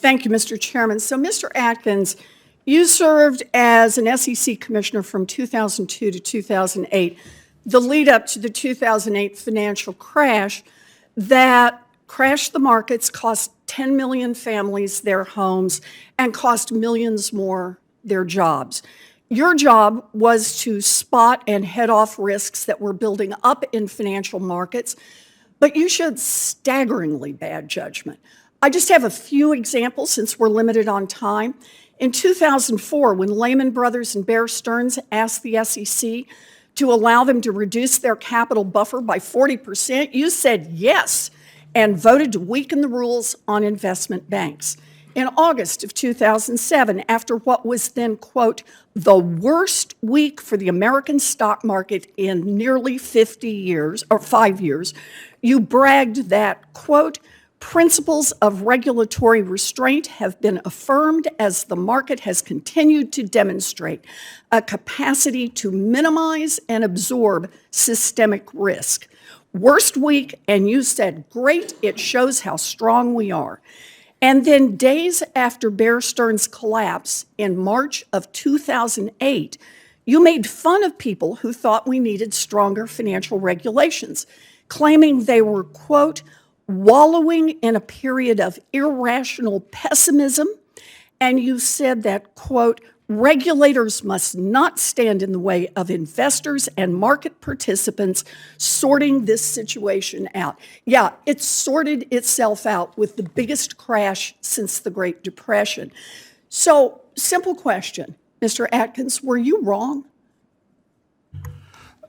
Thank you, Mr. Chairman. So, Mr. Atkins, you served as an SEC commissioner from 2002 to 2008, the lead up to the 2008 financial crash that crashed the markets, cost 10 million families their homes, and cost millions more their jobs. Your job was to spot and head off risks that were building up in financial markets, but you showed staggeringly bad judgment. I just have a few examples since we're limited on time. In 2004, when Lehman Brothers and Bear Stearns asked the SEC to allow them to reduce their capital buffer by 40%, you said yes and voted to weaken the rules on investment banks. In August of 2007, after what was then, quote, the worst week for the American stock market in nearly 50 years, or 5 years, you bragged that, quote, principles of regulatory restraint have been affirmed as the market has continued to demonstrate a capacity to minimize and absorb systemic risk. Worst week, and you said, great, it shows how strong we are. And then days after Bear Stearns' collapse in March of 2008, you made fun of people who thought we needed stronger financial regulations, claiming they were, quote, wallowing in a period of irrational pessimism. And you said that, quote, regulators must not stand in the way of investors and market participants sorting this situation out. Yeah, it sorted itself out with the biggest crash since the Great Depression. So, simple question, Mr. Atkins, were you wrong?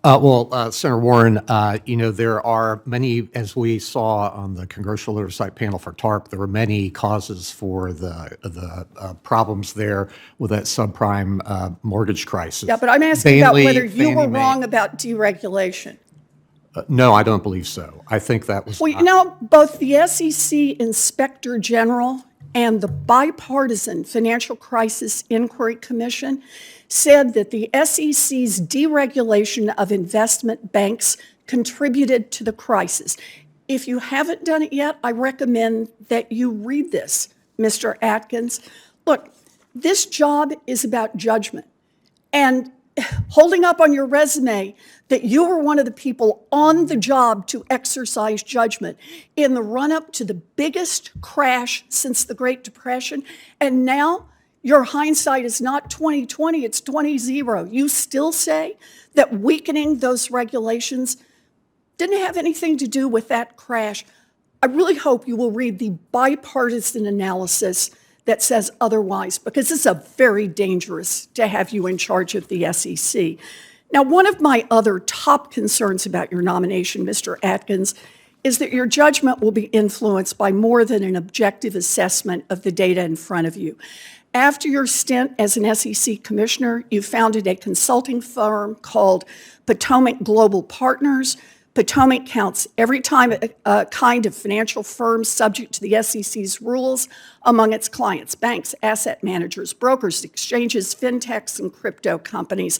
Senator Warren, there are many, as we saw on the Congressional Oversight Panel for TARP, there were many causes for the problems there with that subprime mortgage crisis. Yeah, but I'm asking about whether you were wrong about deregulation. No, I don't believe so. I think that was Well, both the SEC Inspector General and the Bipartisan Financial Crisis Inquiry Commission said that the SEC's deregulation of investment banks contributed to the crisis. If you haven't done it yet, I recommend that you read this, Mr. Atkins. Look, this job is about judgment. And holding up on your resume that you were one of the people on the job to exercise judgment in the run-up to the biggest crash since the Great Depression, and now your hindsight is not 20/20, it's 20/0. You still say that weakening those regulations didn't have anything to do with that crash. I really hope you will read the bipartisan analysis that says otherwise, because it's very dangerous to have you in charge of the SEC. Now, one of my other top concerns about your nomination, Mr. Atkins, is that your judgment will be influenced by more than an objective assessment of the data in front of you. After your stint as an SEC commissioner, you founded a consulting firm called Potomac Global Partners. Potomac counts every kind of financial firm subject to the SEC's rules among its clients: banks, asset managers, brokers, exchanges, fintechs, and crypto companies.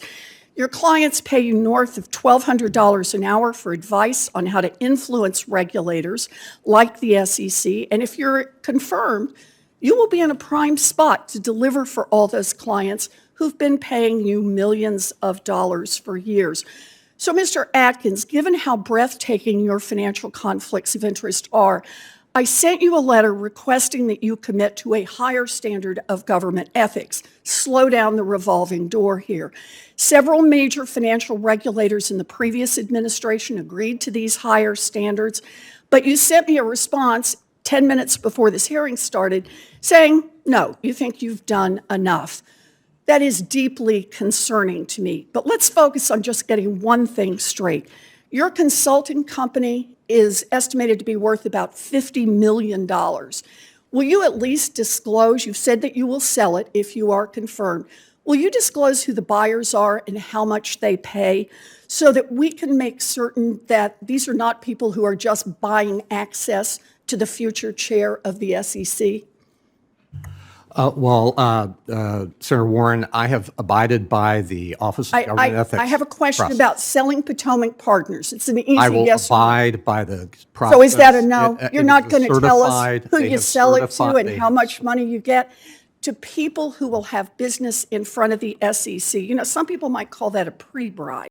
Your clients pay you north of $1,200 an hour for advice on how to influence regulators like the SEC, and if you're confirmed, you will be in a prime spot to deliver for all those clients who've been paying you millions of dollars for years. So, Mr. Atkins, given how breathtaking your financial conflicts of interest are, I sent you a letter requesting that you commit to a higher standard of government ethics. Slow down the revolving door here. Several major financial regulators in the previous administration agreed to these higher standards, but you sent me a response 10 minutes before this hearing started saying, no, you think you've done enough. That is deeply concerning to me. But let's focus on just getting one thing straight. Your consulting company is estimated to be worth about $50 million. Will you at least disclose, you've said that you will sell it if you are confirmed, will you disclose who the buyers are and how much they pay so that we can make certain that these are not people who are just buying access to the future chair of the SEC? Senator Warren, I have abided by the Office of Government Ethics. I have a question process. about selling Potomac Partners. It's an easy I will yes or no. abide by the process. So is that a no? It You're is not going to tell us certified- who they you have sell it to certified- and they how have much money you get? To people who will have business in front of the SEC. You know, some people might call that a pre-bribe.